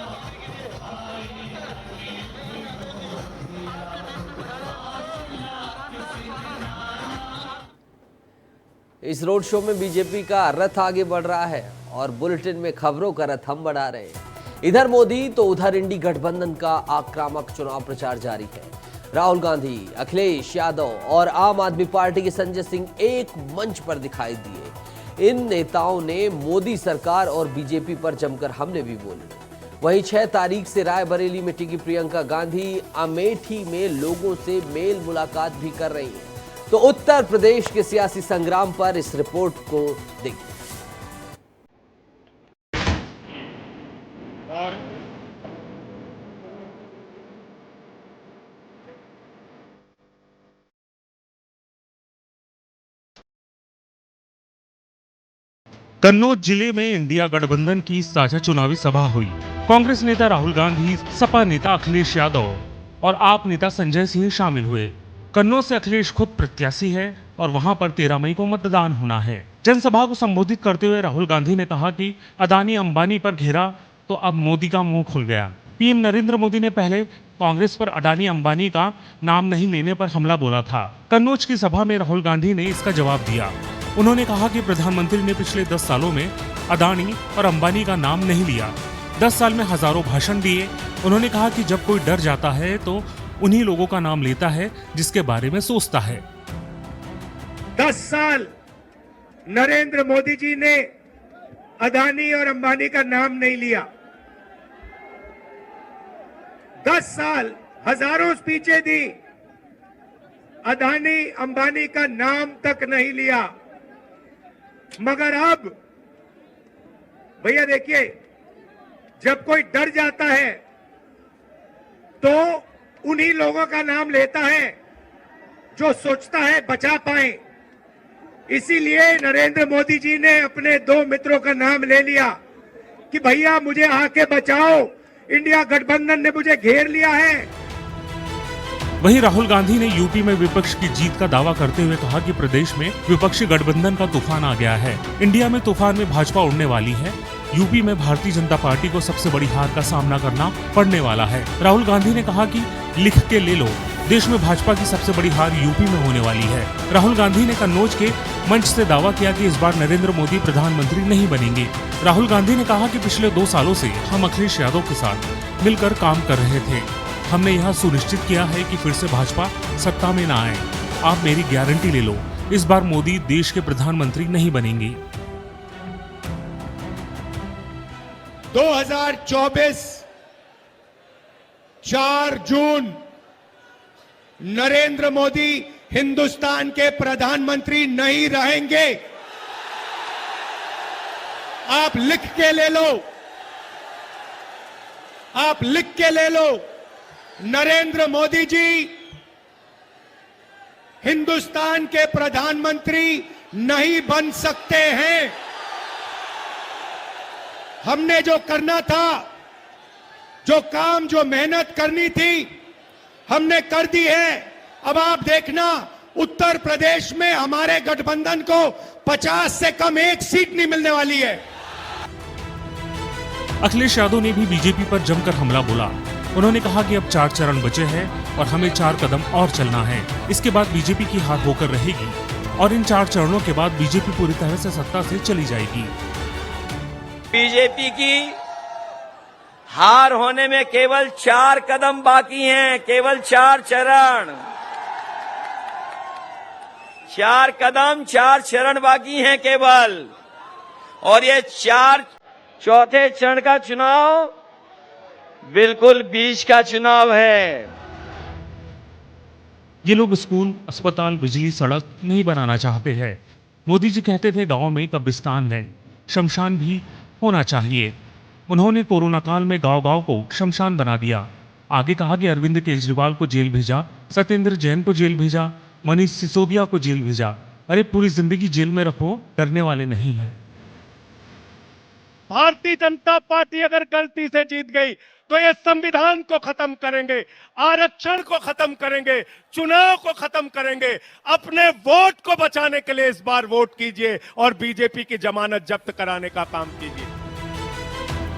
A: इस रोड शो में बीजेपी का रथ आगे बढ़ रहा है और बुलेटिन में खबरों का रथ हम बढ़ा रहे हैं। इधर मोदी तो उधर इंडी गठबंधन का आक्रामक चुनाव प्रचार जारी है। राहुल गांधी, अखिलेश यादव और आम आदमी पार्टी के संजय सिंह एक मंच पर दिखाई दिए। इन नेताओं ने मोदी सरकार और बीजेपी पर जमकर हमले भी बोले। वहीं 6 तारीख से रायबरेली में टिकी प्रियंका गांधी अमेठी में लोगों से मेल मुलाकात भी कर रही हैं। तो उत्तर प्रदेश के सियासी संग्राम पर इस रिपोर्ट को देखिए।
D: कन्नौज जिले में इंडिया गठबंधन की साझा चुनावी सभा हुई। कांग्रेस नेता राहुल गांधी, सपा नेता अखिलेश यादव और आप नेता संजय सिंह शामिल हुए। कन्नौज से अखिलेश खुद प्रत्याशी है और वहां पर 13 मई को मतदान होना है। जनसभा को संबोधित करते हुए राहुल गांधी ने कहा कि अदानी अंबानी पर घेरा तो अब मोदी का मुंह खुल गया। पीएम नरेंद्र मोदी ने पहले कांग्रेस पर अदानी अंबानी का नाम नहीं लेने पर हमला बोला था। कन्नौज की सभा में राहुल गांधी ने इसका जवाब दिया। उन्होंने कहा कि प्रधानमंत्री ने पिछले 10 सालों में अदानी और अंबानी का नाम नहीं लिया। 10 साल में हजारों भाषण दिए। उन्होंने कहा कि जब कोई डर जाता है तो उन्हीं लोगों का नाम लेता है जिसके बारे में सोचता है।
U: 10 साल नरेंद्र मोदी जी ने अदानी और अंबानी का नाम नहीं लिया। 10 साल हजारों स्पीचें दी, अदानी अंबानी का नाम तक नहीं लिया। मगर अब भैया देखिए, जब कोई डर जाता है तो उन्हीं लोगों का नाम लेता है जो सोचता है बचा पाए। इसीलिए नरेंद्र मोदी जी ने अपने 2 मित्रों का नाम ले लिया कि भैया मुझे आके बचाओ, इंडिया गठबंधन ने मुझे घेर लिया है।
D: वहीं राहुल गांधी ने यूपी में विपक्ष की जीत का दावा करते हुए कहा कि प्रदेश में विपक्षी गठबंधन का तूफान आ गया है। इंडिया में तूफान में भाजपा उड़ने वाली है। यूपी में भारतीय जनता पार्टी को सबसे बड़ी हार का सामना करना पड़ने वाला है। राहुल गांधी ने कहा कि लिख के ले लो, देश में भाजपा की सबसे बड़ी हार यूपी में होने वाली है। राहुल गांधी ने कन्नौज के मंच से दावा किया कि इस बार नरेंद्र मोदी प्रधानमंत्री नहीं बनेंगे। राहुल गांधी ने कहा कि पिछले 2 सालों से हम अखिलेश यादव के साथ मिलकर काम कर रहे थे। हमने यह सुनिश्चित किया है कि फिर से भाजपा सत्ता में न आए। आप मेरी गारंटी ले लो, इस बार मोदी देश के प्रधानमंत्री नहीं बनेंगे।
U: 2024 4 जून नरेंद्र मोदी हिंदुस्तान के प्रधानमंत्री नहीं रहेंगे। आप लिख के ले लो, आप लिख के ले लो, नरेंद्र मोदी जी हिंदुस्तान के प्रधानमंत्री नहीं बन सकते हैं। हमने जो करना था, जो काम, जो मेहनत करनी थी, हमने कर दी है। अब आप देखना, उत्तर प्रदेश में हमारे गठबंधन को 50 से कम एक सीट नहीं मिलने वाली है।
D: अखिलेश यादव ने भी बीजेपी पर जमकर हमला बोला। उन्होंने कहा कि अब 4 चरण बचे हैं और हमें 4 कदम और चलना है। इसके बाद बीजेपी की हार होकर रहेगी और इन 4 चरणों के बाद बीजेपी पूरी तरह से सत्ता से चली जाएगी।
E: बीजेपी की हार होने में केवल 4 कदम बाकी हैं, केवल 4 चरण, 4 कदम, 4 चरण बाकी हैं केवल। और ये 4 चौथे चरण का चुनाव बिल्कुल बीच का चुनाव है।
D: ये लोग स्कूल, अस्पताल, बिजली, सड़क नहीं बनाना चाहते हैं। मोदी जी कहते थे गांव में कब्रिस्तान है, शमशान भी होना चाहिए। उन्होंने कोरोना काल में गांव-गांव को शमशान बना दिया। आगे कहा कि अरविंद केजरीवाल को जेल भेजा, सत्येंद्र जैन को जेल भेजा, मनीष सिसोदिया को जेल भेजा। अरे पूरी जिंदगी जेल में रखो, डरने वाले नहीं है।
U: भारतीय जनता पार्टी अगर गलती से जीत गई तो ये संविधान को खत्म करेंगे, आरक्षण को खत्म करेंगे, चुनाव को खत्म करेंगे। अपने वोट को बचाने के लिए इस बार वोट कीजिए और बीजेपी की जमानत जब्त कराने का काम कीजिए।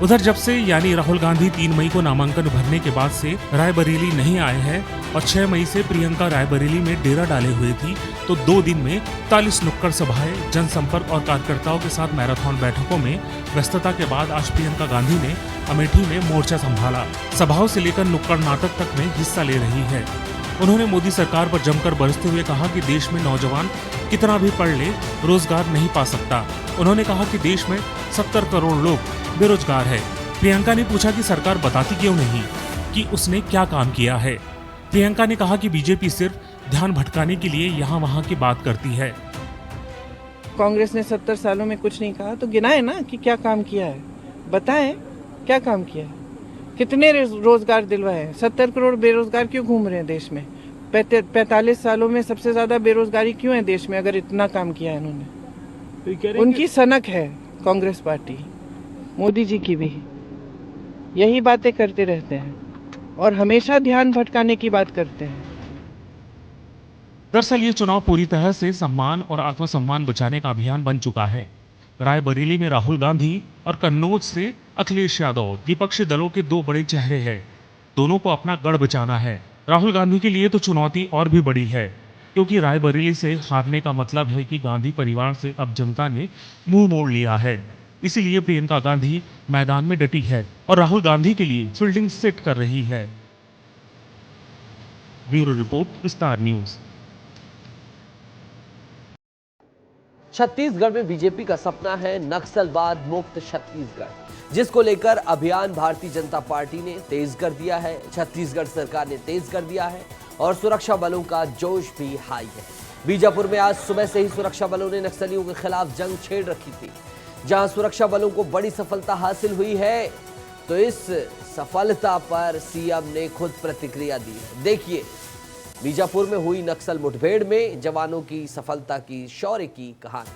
D: उधर जब से यानी राहुल गांधी 3 मई को नामांकन भरने के बाद से रायबरेली नहीं आए हैं और 6 मई से प्रियंका रायबरेली में डेरा डाले हुए थी, तो 2 दिन में 41 नुक्कड़ सभाएं, जनसंपर्क और कार्यकर्ताओं के साथ मैराथन बैठकों में व्यस्तता के बाद आज प्रियंका गांधी ने अमेठी में मोर्चा संभाला। सभाओं से लेकर नुक्कड़ नाटक तक में हिस्सा ले रही है। उन्होंने मोदी सरकार पर जमकर बरसते हुए कहा कि देश में नौजवान कितना भी पढ़ ले, रोजगार नहीं पा सकता। उन्होंने कहा कि देश में 70 करोड़ लोग बेरोजगार है। प्रियंका ने पूछा कि सरकार बताती क्यों नहीं कि उसने क्या काम किया है। प्रियंका ने कहा कि बीजेपी सिर्फ ध्यान भटकाने के लिए यहाँ वहाँ की बात करती है।
B: कांग्रेस ने 70 सालों में कुछ नहीं कहा तो गिनाए ना कि क्या काम किया है, बताएं क्या काम किया है, कितने रोजगार दिलवाए हैं। 70 करोड़ बेरोजगार क्यों घूम रहे हैं देश में? 45 सालों में सबसे ज्यादा बेरोजगारी क्यों है देश में, अगर इतना काम किया है इन्होंने? उनकी सनक है कांग्रेस पार्टी, मोदी जी की भी यही बातें करते रहते हैं और हमेशा ध्यान भटकाने की बात करते हैं।
D: दरअसल ये चुनाव पूरी तरह से सम्मान और आत्मसम्मान बचाने का अभियान बन चुका है। रायबरेली में राहुल गांधी और कन्नौज से अखिलेश यादव विपक्षी दलों के 2 बड़े चेहरे हैं। दोनों को अपना गढ़ बचाना है। राहुल गांधी के लिए तो चुनौती और भी बड़ी है, क्योंकि रायबरेली से हारने का मतलब है कि गांधी परिवार से अब जनता ने मुंह मोड़ लिया है। इसीलिए प्रियंका गांधी मैदान में डटी है और राहुल गांधी के लिए फील्डिंग सेट कर रही है। Bureau report, star news.
A: Chhattisgarh में बीजेपी का सपना है नक्सलवाद मुक्त छत्तीसगढ़, जिसको लेकर अभियान भारतीय जनता पार्टी ने तेज कर दिया है। छत्तीसगढ़ सरकार ने तेज कर दिया है और सुरक्षा बलों का जोश भी हाई है। बीजापुर में आज सुबह से ही सुरक्षा बलों ने नक्सलियों के खिलाफ जंग छेड़ रखी थी, जहां सुरक्षा बलों को बड़ी सफलता हासिल हुई है। तो इस सफलता पर सीएम ने खुद प्रतिक्रिया दी है। देखिए बीजापुर में हुई नक्सल मुठभेड़ में जवानों की सफलता की, शौर्य की कहानी।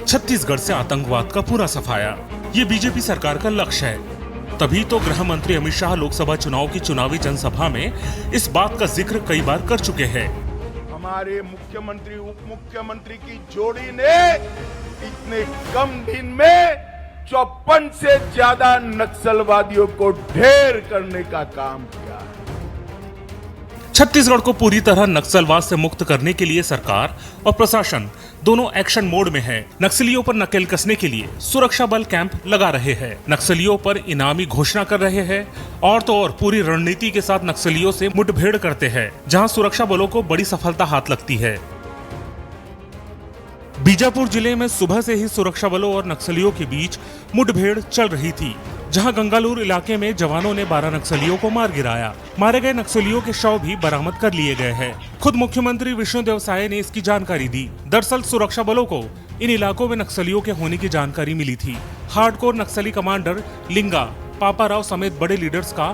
D: छत्तीसगढ़ से आतंकवाद का पूरा सफाया, ये बीजेपी सरकार का लक्ष्य है। तभी तो गृह मंत्री अमित शाह लोकसभा चुनाव की चुनावी जनसभा में इस बात का जिक्र कई बार कर चुके हैं।
U: हमारे मुख्यमंत्री उप मुख्यमंत्री की जोड़ी ने इतने कम दिन में 54 से ज्यादा नक्सलवादियों को ढेर करने का काम किया।
D: छत्तीसगढ़ को पूरी तरह नक्सलवाद से मुक्त करने के लिए सरकार और प्रशासन दोनों एक्शन मोड में है। नक्सलियों पर नकेल कसने के लिए सुरक्षा बल कैंप लगा रहे हैं, नक्सलियों पर इनामी घोषणा कर रहे हैं और तो और पूरी रणनीति के साथ नक्सलियों से मुठभेड़ करते हैं, जहां सुरक्षा बलों को बड़ी सफलता हाथ लगती है। बीजापुर जिले में सुबह से ही सुरक्षा बलों और नक्सलियों के बीच मुठभेड़ चल रही थी, जहां गंगालूर इलाके में जवानों ने 12 नक्सलियों को मार गिराया। मारे गए नक्सलियों के शव भी बरामद कर लिए गए हैं। खुद मुख्यमंत्री विष्णुदेव साय ने इसकी जानकारी दी। दरअसल सुरक्षा बलों को इन इलाकों में नक्सलियों के होने की जानकारी मिली थी। हार्डकोर नक्सली कमांडर लिंगा, पापाराव समेत बड़े लीडर्स का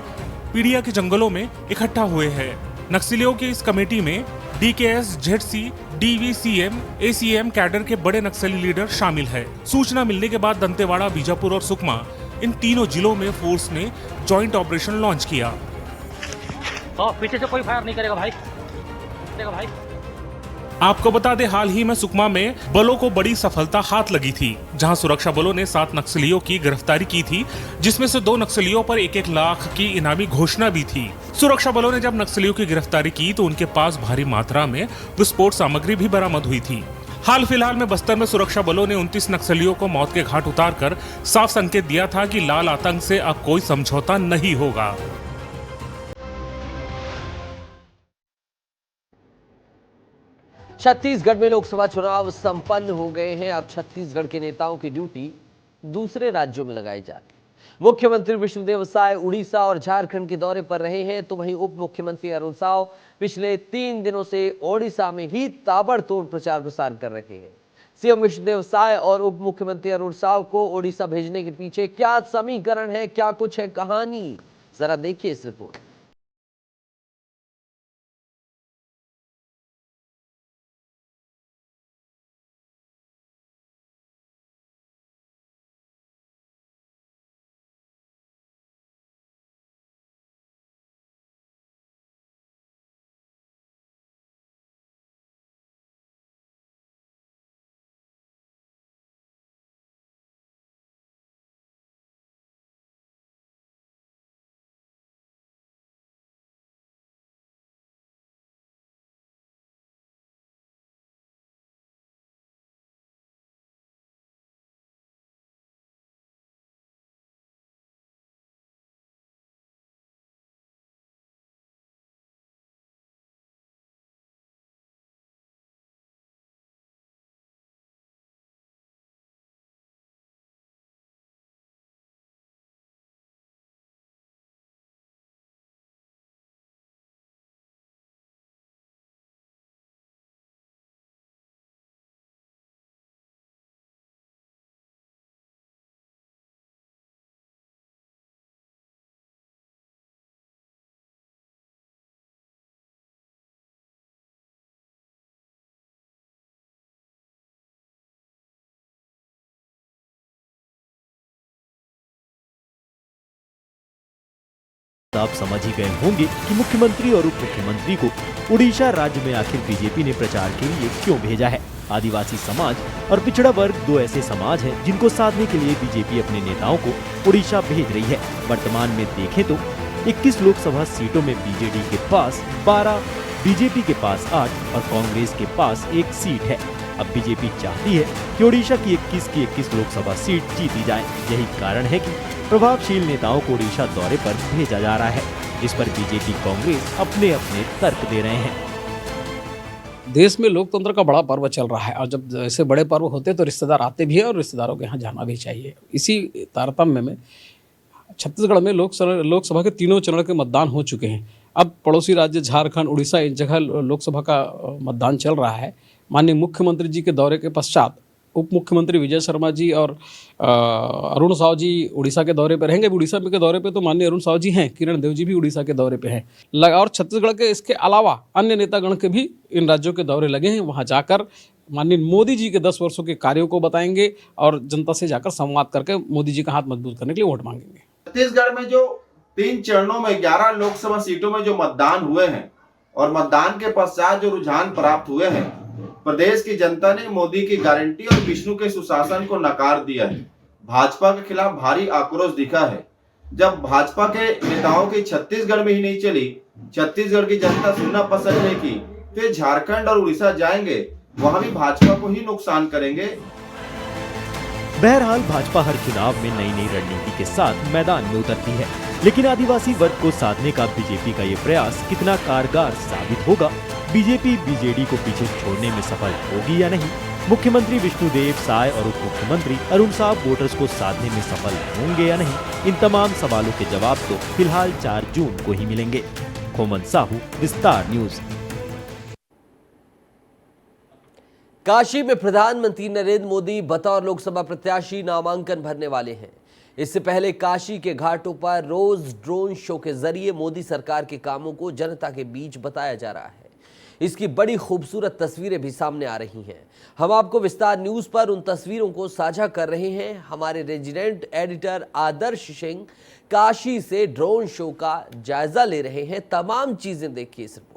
D: पीड़िया के जंगलों में इकट्ठा हुए हैं। नक्सलियों की इस कमेटी में DKS, ZC, DVCM, ACM cadre के बड़े नक्सली लीडर शामिल है। सूचना मिलने के बाद दंतेवाड़ा, बीजापुर और सुकमा, इन तीनों जिलों में फोर्स ने जॉइंट ऑपरेशन लॉन्च किया।
H: पीछे से कोई फायर नहीं करेगा भाई,
D: आपको बता दें, हाल ही में सुकमा में बलों को बड़ी सफलता हाथ लगी थी, जहां सुरक्षा बलों ने 7 नक्सलियों की गिरफ्तारी की थी, जिसमें से 2 नक्सलियों पर 1-1 लाख की इनामी घोषणा भी थी। सुरक्षा बलों ने जब नक्सलियों की गिरफ्तारी की तो उनके पास भारी मात्रा में विस्फोट सामग्री भी बरामद हुई थी। हाल फिलहाल में बस्तर में सुरक्षा बलों ने 29 नक्सलियों को मौत के घाट उतारकर साफ संकेत दिया था कि लाल आतंक से अब कोई समझौता नहीं होगा।
A: छत्तीसगढ़ में लोकसभा चुनाव संपन्न हो गए हैं। अब छत्तीसगढ़ के नेताओं की ड्यूटी दूसरे राज्यों में लगाई जा रही है। मुख्यमंत्री विष्णुदेव साय उड़ीसा और झारखंड के दौरे पर रहे हैं, तो वहीं उप मुख्यमंत्री अरुण साव पिछले 3 दिनों से ओडिशा में ही ताबड़तोड़ प्रचार प्रसार कर रहे हैं। सीएम विष्णुदेव साय और उप मुख्यमंत्री अरुण साव को ओडिशा भेजने के पीछे क्या समीकरण है, क्या कुछ है कहानी, जरा देखिए इस रिपोर्ट।
V: आप समझ ही गए होंगे कि मुख्यमंत्री और उप मुख्यमंत्री को उड़ीसा राज्य में आखिर बीजेपी ने प्रचार के लिए क्यों भेजा है। आदिवासी समाज और पिछड़ा वर्ग 2 ऐसे समाज हैं जिनको साधने के लिए बीजेपी अपने नेताओं को उड़ीसा भेज रही है। वर्तमान में देखें तो 21 लोकसभा सीटों में बीजेडी के पास 12, बीजेपी के पास 8 और कांग्रेस के पास 1 सीट है। अब बीजेपी चाहती है कि उड़ीसा की 21 लोकसभा सीट जीती जाए। यही कारण है कि प्रभावशील नेताओं को उड़ीसा दौरे पर भेजा जा रहा है, जिस पर बीजेपी, कांग्रेस अपने अपने तर्क दे रहे हैं।
H: देश में लोकतंत्र का बड़ा पर्व चल रहा है और जब ऐसे बड़े पर्व होते हैं तो रिश्तेदार आते भी हैं और रिश्तेदारों के यहाँ जाना भी चाहिए। इसी तारतम्य में छत्तीसगढ़ में लोकसभा के तीनों चरण के मतदान हो चुके हैं। अब पड़ोसी राज्य झारखंड, उड़ीसा, इन जगह लोकसभा का मतदान चल रहा है। माननीय मुख्यमंत्री जी के दौरे के पश्चात उप मुख्यमंत्री विजय शर्मा जी और अरुण साव जी उड़ीसा के दौरे पर रहेंगे। उड़ीसा के दौरे पे तो माननीय अरुण साव जी हैं, किरण देव जी भी उड़ीसा के दौरे पे हैं। और छत्तीसगढ़ के इसके अलावा अन्य नेतागण के भी इन राज्यों के दौरे लगे हैं। वहाँ जाकर माननीय मोदी जी के 10 वर्षों के कार्यों को बताएंगे और जनता से जाकर संवाद करके मोदी जी का हाथ मजबूत करने के लिए वोट मांगेंगे।
W: छत्तीसगढ़ में जो 3 चरणों में 11 लोकसभा सीटों में जो मतदान हुए हैं और मतदान के पश्चात जो रुझान प्राप्त हुए हैं, प्रदेश की जनता ने मोदी की गारंटी और विष्णु के सुशासन को नकार दिया है। भाजपा के खिलाफ भारी आक्रोश दिखा है। जब भाजपा के नेताओं की छत्तीसगढ़ में ही नहीं चली, छत्तीसगढ़ की जनता सुनना पसंद नहीं की, तो झारखंड और उड़ीसा जाएंगे, वहां भी भाजपा को ही नुकसान करेंगे।
V: बहरहाल भाजपा हर चुनाव में नई नई रणनीति के साथ मैदान में उतरती है, लेकिन आदिवासी वर्ग को साधने का बीजेपी का ये प्रयास कितना कारगर साबित होगा, बीजेपी बीजेडी को पीछे छोड़ने में सफल होगी या नहीं, मुख्यमंत्री विष्णुदेव साय और उप मुख्यमंत्री अरुण साव वोटर्स को साधने में सफल होंगे या नहीं, इन तमाम सवालों के जवाब तो फिलहाल 4 जून को ही मिलेंगे। खोमन साहू, विस्तार न्यूज।
A: काशी में प्रधानमंत्री नरेंद्र मोदी बतौर लोकसभा प्रत्याशी नामांकन भरने वाले हैं। इससे पहले काशी के घाटों पर रोज ड्रोन शो के जरिए मोदी सरकार के कामों को जनता के बीच बताया जा रहा है। इसकी बड़ी खूबसूरत तस्वीरें भी सामने आ रही हैं। हम आपको विस्तार न्यूज पर उन तस्वीरों को साझा कर रहे हैं। हमारे रेजिडेंट एडिटर आदर्श सिंह काशी से ड्रोन शो का जायजा ले रहे हैं। तमाम चीजें देखिए इस रिपोर्ट।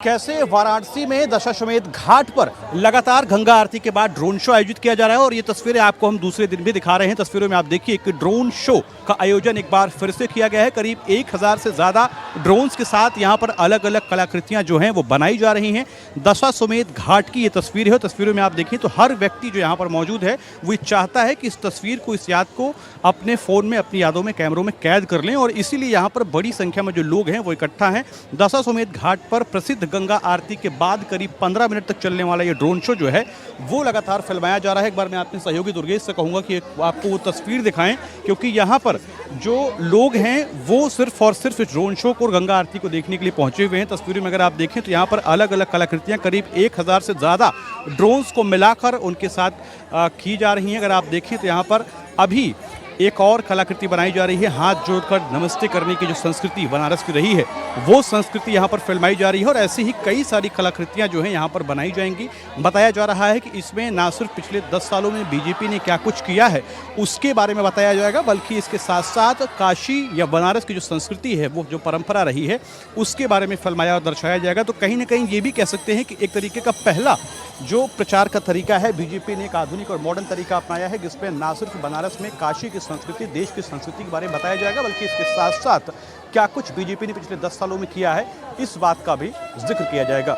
F: कैसे वाराणसी में दशाश्वमेध घाट पर लगातार गंगा आरती के बाद ड्रोन शो आयोजित किया जा रहा है और ये तस्वीरें आपको हम दूसरे दिन भी दिखा रहे हैं। तस्वीरों में आप देखिए एक ड्रोन शो का आयोजन एक बार फिर से किया गया है। करीब 1000 से ज्यादा ड्रोन्स के साथ यहाँ पर अलग अलग कलाकृतियां जो हैं वो बनाई जा रही हैं। दशाश्वमेध घाट की ये तस्वीर है। तस्वीरों में आप देखिए तो हर व्यक्ति जो यहाँ पर मौजूद है वो चाहता है कि इस तस्वीर को, इस याद को अपने फोन में, अपनी यादों में, कैमरों में कैद कर लें और इसीलिए यहाँ पर बड़ी संख्या में जो लोग हैं वो इकट्ठा हैं। दशाश्वमेध घाट पर प्रसिद्ध गंगा आरती के बाद करीब 15 मिनट तक चलने वाला ये ड्रोन शो जो है वो लगातार फिल्माया जा रहा है। एक बार मैं अपने सहयोगी दुर्गेश से कहूंगा कि आपको वो तस्वीर दिखाएं, क्योंकि यहाँ पर जो लोग हैं वो सिर्फ और सिर्फ इस ड्रोन शो को और गंगा आरती को देखने के लिए पहुंचे हुए हैं। तस्वीरों में अगर आप देखें तो यहाँ पर अलग अलग कलाकृतियाँ करीब 1000 से ज़्यादा ड्रोन्स को मिलाकर उनके साथ की जा रही हैं। अगर आप देखें तो यहाँ पर अभी एक और कलाकृति बनाई जा रही है। हाथ जोड़कर नमस्ते करने की जो संस्कृति बनारस की रही है वो संस्कृति यहाँ पर फिल्माई जा रही है और ऐसी ही कई सारी कलाकृतियाँ जो हैं यहाँ पर बनाई जाएंगी। बताया जा रहा है कि इसमें ना सिर्फ पिछले 10 सालों में बीजेपी ने क्या कुछ किया है उसके बारे में बताया जाएगा, बल्कि इसके साथ साथ काशी या बनारस की जो संस्कृति है, वो जो परंपरा रही है, उसके बारे में फिल्माया और दर्शाया जाएगा। तो कहीं ना कहीं ये भी कह सकते हैं कि एक तरीके का पहला जो प्रचार का तरीका है, बीजेपी ने एक आधुनिक और मॉडर्न तरीका अपनाया है, जिसमें ना सिर्फ बनारस में काशी की संस्कृति, देश की संस्कृति के बारे में बताया जाएगा, बल्कि इसके साथ साथ क्या कुछ बीजेपी ने पिछले 10 सालों में किया है इस बात का भी जिक्र किया जाएगा।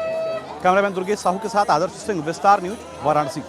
F: कैमरामैन दुर्गेश साहू के साथ आदर्श सिंह, विस्तार न्यूज, वाराणसी।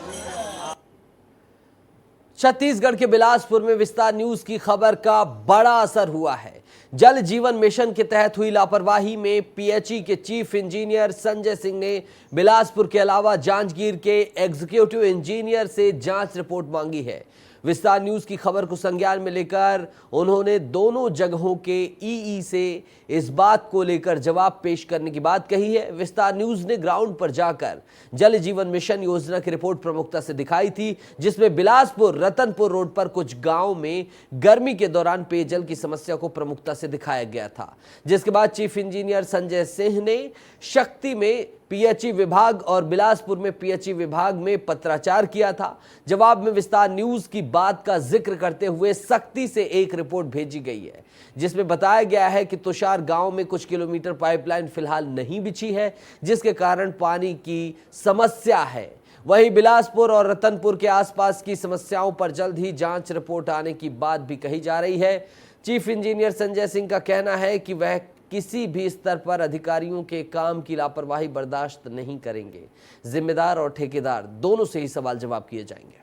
A: छत्तीसगढ़ के बिलासपुर में विस्तार न्यूज की खबर का बड़ा असर हुआ है। जल जीवन मिशन के तहत हुई लापरवाही में पीएचई के चीफ इंजीनियर संजय सिंह ने बिलासपुर के अलावा जांजगीर के एग्जीक्यूटिव इंजीनियर से जांच रिपोर्ट मांगी है। विस्तार न्यूज की खबर को संज्ञान में लेकर उन्होंने दोनों जगहों के ईई से इस बात को लेकर जवाब पेश करने की बात कही है। विस्तार न्यूज ने ग्राउंड पर जाकर जल जीवन मिशन योजना की रिपोर्ट प्रमुखता से दिखाई थी, जिसमें बिलासपुर रतनपुर रोड पर कुछ गांव में गर्मी के दौरान पेयजल की समस्या को प्रमुखता से दिखाया गया था, जिसके बाद चीफ इंजीनियर संजय सिंह ने शक्ति में पीएचई विभाग और बिलासपुर में पीएचई विभाग में पत्राचार किया था। जवाब में विस्तार न्यूज की बात का जिक्र करते हुए सख्ती से एक रिपोर्ट भेजी गई है, जिसमें बताया गया है कि तुषार गांव में कुछ किलोमीटर पाइपलाइन फिलहाल नहीं बिछी है, जिसके कारण पानी की समस्या है। वहीं बिलासपुर और रतनपुर के आसपास की समस्याओं पर जल्द ही जांच रिपोर्ट आने की बात भी कही जा रही है। चीफ इंजीनियर संजय सिंह का कहना है कि वह किसी भी स्तर पर अधिकारियों के काम की लापरवाही बर्दाश्त नहीं करेंगे। जिम्मेदार और ठेकेदार दोनों से ही सवाल जवाब किए जाएंगे।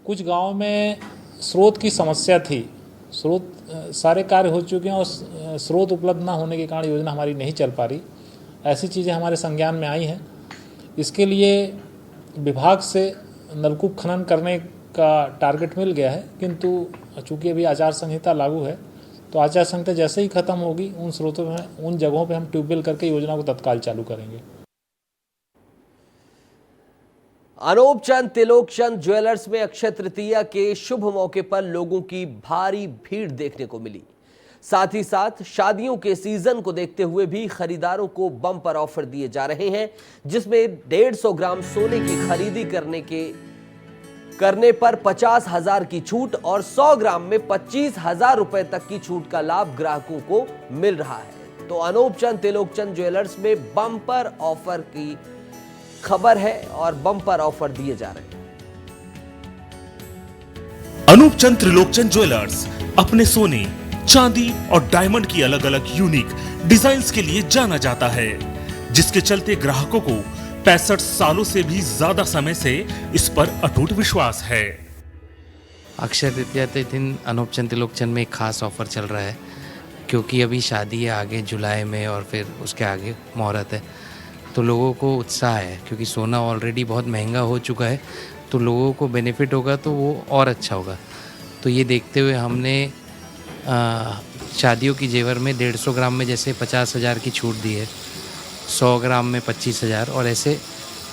I: कुछ गांव में स्रोत की समस्या थी, स्रोत सारे कार्य हो चुके हैं और स्रोत उपलब्ध ना होने के कारण योजना हमारी नहीं चल पा रही। ऐसी चीज़ें हमारे संज्ञान में आई हैं। इसके लिए विभाग से नलकूप खनन करने का टारगेट मिल गया है, किंतु चूँकि अभी आचार संहिता लागू है तो आचार संहिता जैसे ही खत्म होगी उन स्रोतों में, उन जगहों पे हम ट्यूबवेल करके योजना को तत्काल चालू करेंगे।
A: अनूप चंद त्रिलोक चंद ज्वेलर्स में अक्षय तृतीया के शुभ मौके पर लोगों की भारी भीड़ देखने को मिली। साथ ही साथ शादियों के सीजन को देखते हुए भी खरीदारों को बम्पर ऑफर दिए जा रहे हैं, जिसमें 150 ग्राम सोने की खरीदी करने पर 50,000 की छूट और 100 ग्राम में 25,000 रुपए तक की छूट का लाभ ग्राहकों को मिल रहा है। तो अनूप चंद त्रिलोक चंद ज्वेलर्स में बम्पर ऑफर की खबर है और बम्पर ऑफर दिए जा रहे हैं।
D: अनूप चंद त्रिलोक चंद ज्वेलर्स अपने सोने, चांदी और डायमंड की अलग अलग यूनिक डिजाइन्स के लिए जाना जाता है, जिसके चलते ग्राहकों को 65 सालों से भी ज्यादा समय से इस पर अटूट विश्वास है।
J: अक्षय तृतीया के दिन अनूप चंद त्रिलोक चंद में एक खास ऑफर चल रहा है, क्योंकि अभी शादी है आगे जुलाई में और फिर उसके आगे मुहूर्त है, तो लोगों को उत्साह है, क्योंकि सोना ऑलरेडी बहुत महंगा हो चुका है, तो लोगों को बेनिफिट होगा तो वो और अच्छा होगा। तो ये देखते हुए हमने शादियों की जेवर में 150 ग्राम में जैसे 50,000 की छूट दी है, 100 ग्राम में 25,000 और ऐसे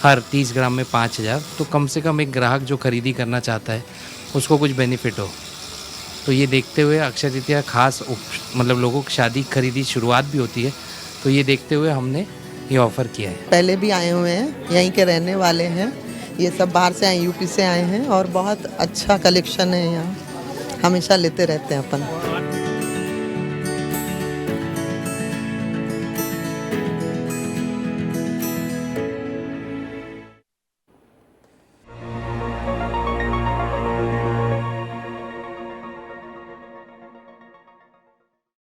J: हर 30 ग्राम में 5,000। तो कम से कम एक ग्राहक जो खरीदी करना चाहता है उसको कुछ बेनिफिट हो। तो ये देखते हुए अक्षय तृतीया खास मतलब लोगों की शादी खरीदी शुरुआत भी होती है, तो ये देखते हुए हमने ये ऑफ़र किया है।
G: पहले भी आए हुए हैं, यहीं के रहने वाले हैं, ये सब बाहर से आए, यूपी से आए हैं और बहुत अच्छा कलेक्शन है यहाँ, हमेशा लेते रहते हैं अपन।